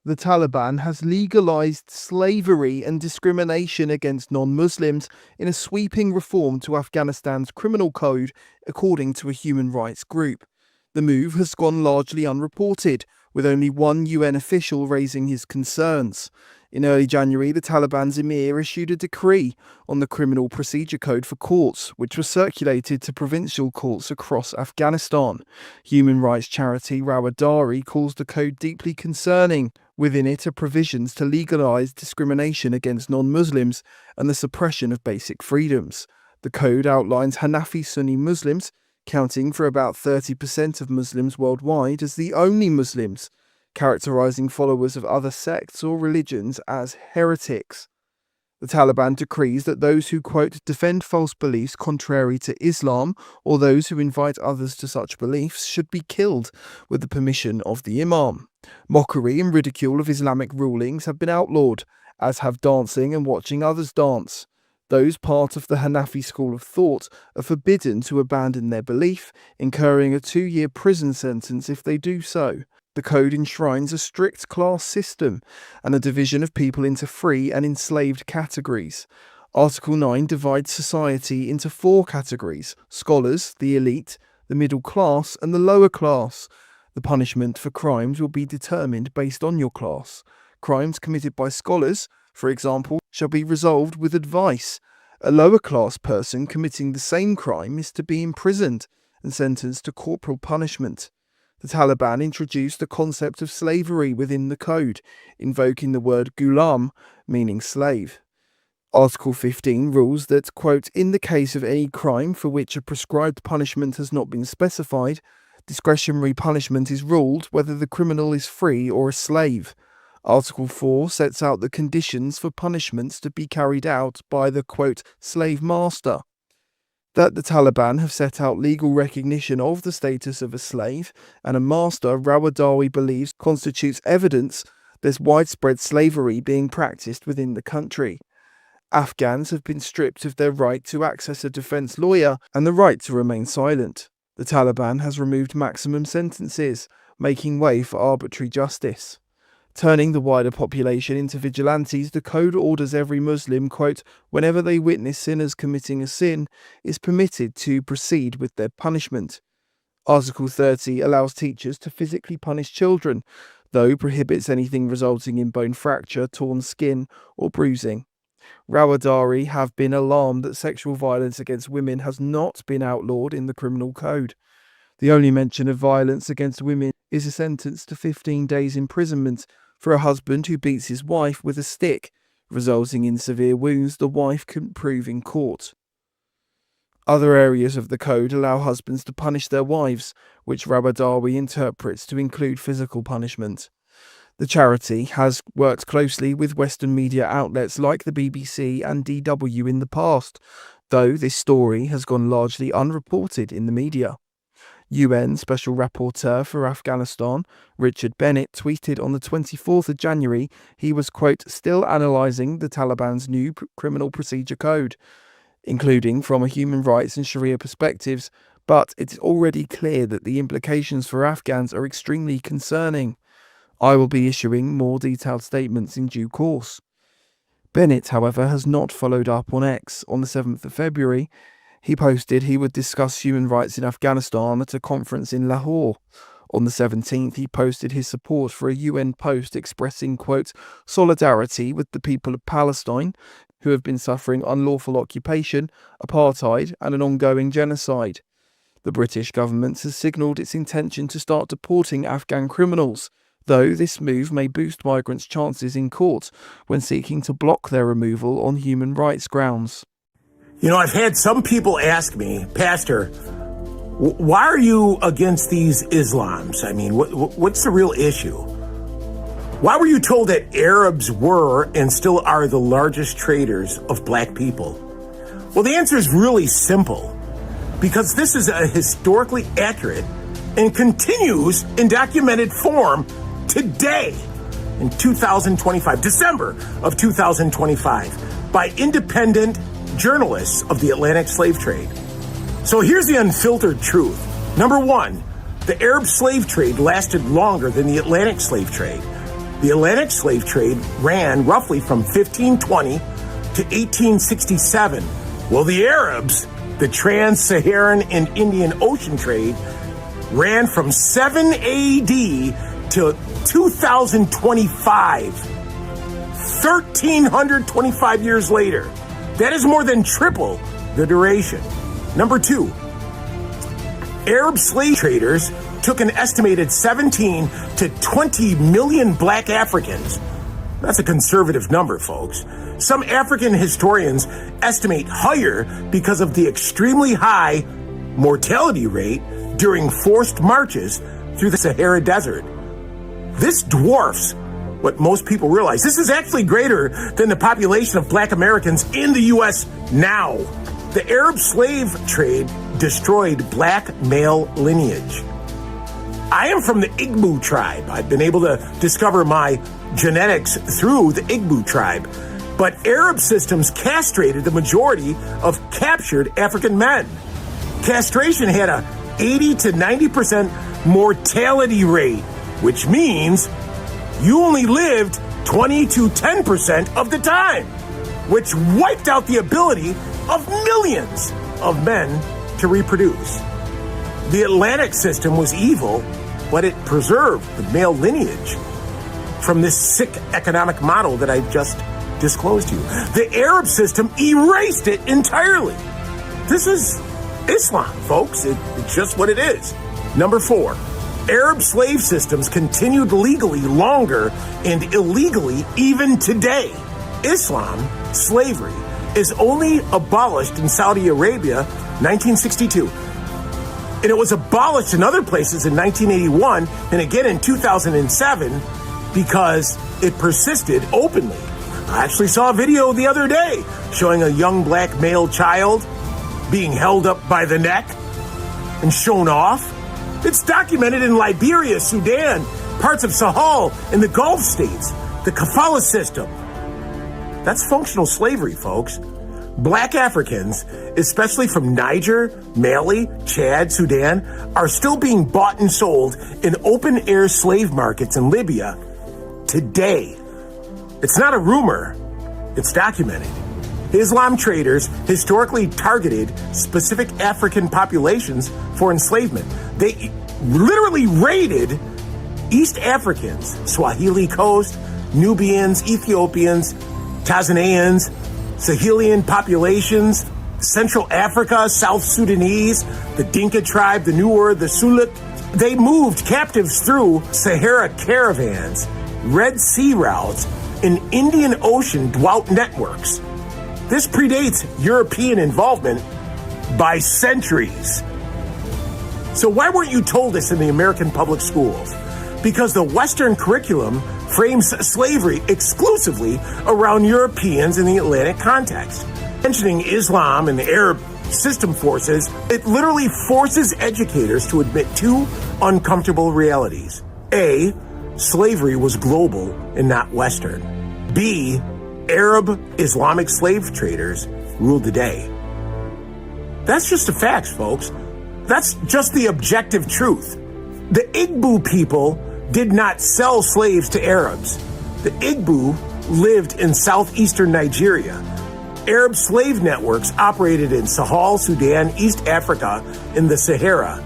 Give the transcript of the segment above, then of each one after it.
The Taliban has legalized slavery and discrimination against non-Muslims in a sweeping reform to Afghanistan's criminal code, according to a human rights group. The move has gone largely unreported, with only one UN official raising his concerns. In early January, the Taliban's emir issued a decree on the criminal procedure code for courts, which was circulated to provincial courts across Afghanistan. Human rights charity Rawadari calls the code deeply concerning. Within it are provisions to legalize discrimination against non-Muslims and the suppression of basic freedoms. The code outlines Hanafi Sunni Muslims, counting for about 30% of Muslims worldwide, as the only Muslims, characterizing followers of other sects or religions as heretics. The Taliban decrees that those who, quote, defend false beliefs contrary to Islam or those who invite others to such beliefs should be killed with the permission of the imam. Mockery and ridicule of Islamic rulings have been outlawed, as have dancing and watching others dance. Those part of the Hanafi school of thought are forbidden to abandon their belief, incurring a 2-year prison sentence if they do so. The code enshrines a strict class system and a division of people into free and enslaved categories. Article 9 divides society into 4 categories: scholars, the elite, the middle class, and the lower class. The punishment for crimes will be determined based on your class. Crimes committed by scholars, for example, shall be resolved with advice. A lower class person committing the same crime is to be imprisoned and sentenced to corporal punishment. The Taliban introduced the concept of slavery within the code, invoking the word ghulam, meaning slave. Article 15 rules that, quote, in the case of any crime for which a prescribed punishment has not been specified, discretionary punishment is ruled whether the criminal is free or a slave. Article 4 sets out the conditions for punishments to be carried out by the, quote, slave master. That the Taliban have set out legal recognition of the status of a slave and a master, Rawadari believes constitutes evidence there's widespread slavery being practiced within the country. Afghans have been stripped of their right to access a defense lawyer and the right to remain silent. The Taliban has removed maximum sentences, making way for arbitrary justice. Turning the wider population into vigilantes, the code orders every Muslim, quote, whenever they witness sinners committing a sin, is permitted to proceed with their punishment. Article 30 allows teachers to physically punish children, though prohibits anything resulting in bone fracture, torn skin, or bruising. Rawadari have been alarmed that sexual violence against women has not been outlawed in the criminal code. The only mention of violence against women is a sentence to 15 days imprisonment for a husband who beats his wife with a stick, resulting in severe wounds the wife couldn't prove in court. Other areas of the code allow husbands to punish their wives, which Rawadari interprets to include physical punishment. The charity has worked closely with Western media outlets like the BBC and DW in the past, though this story has gone largely unreported in the media. UN Special Rapporteur for Afghanistan, Richard Bennett, tweeted on the 24th of January he was, quote, still analysing the Taliban's new criminal procedure code, including from a human rights and Sharia perspectives, but it's already clear that the implications for Afghans are extremely concerning. I will be issuing more detailed statements in due course. Bennett, however, has not followed up on X. On the 7th of February, he posted he would discuss human rights in Afghanistan at a conference in Lahore. On the 17th, he posted his support for a UN post expressing, quote, solidarity with the people of Palestine, who have been suffering unlawful occupation, apartheid, and an ongoing genocide. The British government has signalled its intention to start deporting Afghan criminals, though this move may boost migrants' chances in court when seeking to block their removal on human rights grounds. You know, I've had some people ask me, Pastor, why are you against these Islams? I mean, what's the real issue? Why were you told that Arabs were and still are the largest traders of black people? Well, the answer is really simple. Because this is a historically accurate and continues in documented form today in 2025, December of 2025, by independent journalists of the Atlantic slave trade. So here's the unfiltered truth. Number one, the Arab slave trade lasted longer than the Atlantic slave trade. The Atlantic slave trade ran roughly from 1520 to 1867. Well, the Arabs, the trans-Saharan and Indian Ocean trade, ran from 7 AD to 2025. 1,325 years later. That is more than triple the duration. Number 2, Arab slave traders took an estimated 17 to 20 million black Africans. That's a conservative number, folks. Some African historians estimate higher because of the extremely high mortality rate during forced marches through the Sahara Desert. This dwarfs what most people realize. This is actually greater than the population of black Americans in the U.S. now. The Arab slave trade destroyed black male lineage. I am from the Igbo tribe. I've been able to discover my genetics through the Igbo tribe. But Arab systems castrated the majority of captured African men. Castration had a 80 to 90% mortality rate, which means you only lived 20 to 10% of the time, which wiped out the ability of millions of men to reproduce. The Atlantic system was evil, but it preserved the male lineage from this sick economic model that I just disclosed to you. The Arab system erased it entirely. This is Islam, folks. It's just what it is. Number 4, Arab slave systems continued legally longer and illegally even today. Islam, slavery, is only abolished in Saudi Arabia 1962. And it was abolished in other places in 1981 and again in 2007 because it persisted openly. I actually saw a video the other day showing a young black male child being held up by the neck and shown off. It's documented in Liberia, Sudan, parts of Sahel, and the Gulf states. The kafala system. That's functional slavery, folks. Black Africans, especially from Niger, Mali, Chad, Sudan, are still being bought and sold in open-air slave markets in Libya today. It's not a rumor. It's documented. Islam traders historically targeted specific African populations for enslavement. They literally raided East Africans, Swahili Coast, Nubians, Ethiopians, Tanzanians, Sahelian populations, Central Africa, South Sudanese, the Dinka tribe, the Nuer, the Suluk. They moved captives through Sahara caravans, Red Sea routes, and Indian Ocean drought networks. This predates European involvement by centuries. So why weren't you told this in the American public schools? Because the Western curriculum frames slavery exclusively around Europeans in the Atlantic context. Mentioning Islam and the Arab system forces, it literally forces educators to admit two uncomfortable realities. A, slavery was global and not Western. B, Arab Islamic slave traders ruled the day. That's just the facts, folks. That's just the objective truth. The Igbo people did not sell slaves to Arabs. The Igbo lived in southeastern Nigeria. Arab slave networks operated in Sahel, Sudan, East Africa, and the Sahara.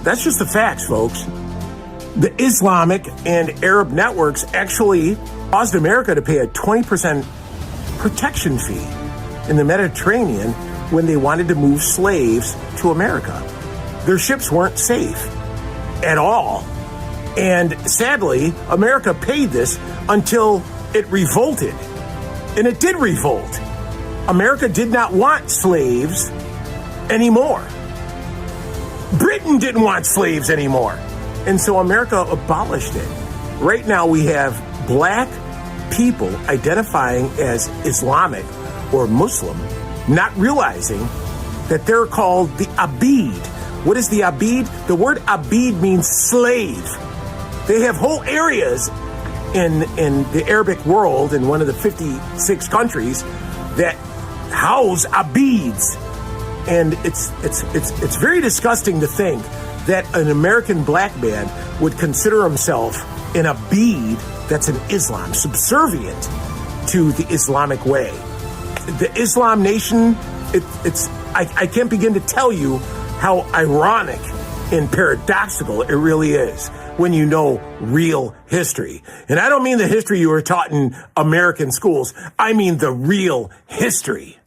That's just the facts, folks. The Islamic and Arab networks actually caused America to pay a 20% protection fee in the Mediterranean when they wanted to move slaves to America. Their ships weren't safe at all. And sadly, America paid this until it revolted. And it did revolt. America did not want slaves anymore. Britain didn't want slaves anymore. And so America abolished it. Right now we have black people identifying as Islamic or Muslim, not realizing that they're called the Abid. What is the Abid? The word Abid means slave. They have whole areas in the Arabic world, in one of the 56 countries, that house Abids. And it's very disgusting to think that an American black man would consider himself an Abid that's an Islam subservient to the Islamic way. The Islam nation, I can't begin to tell you how ironic and paradoxical it really is when you know real history. And I don't mean the history you were taught in American schools. I mean the real history.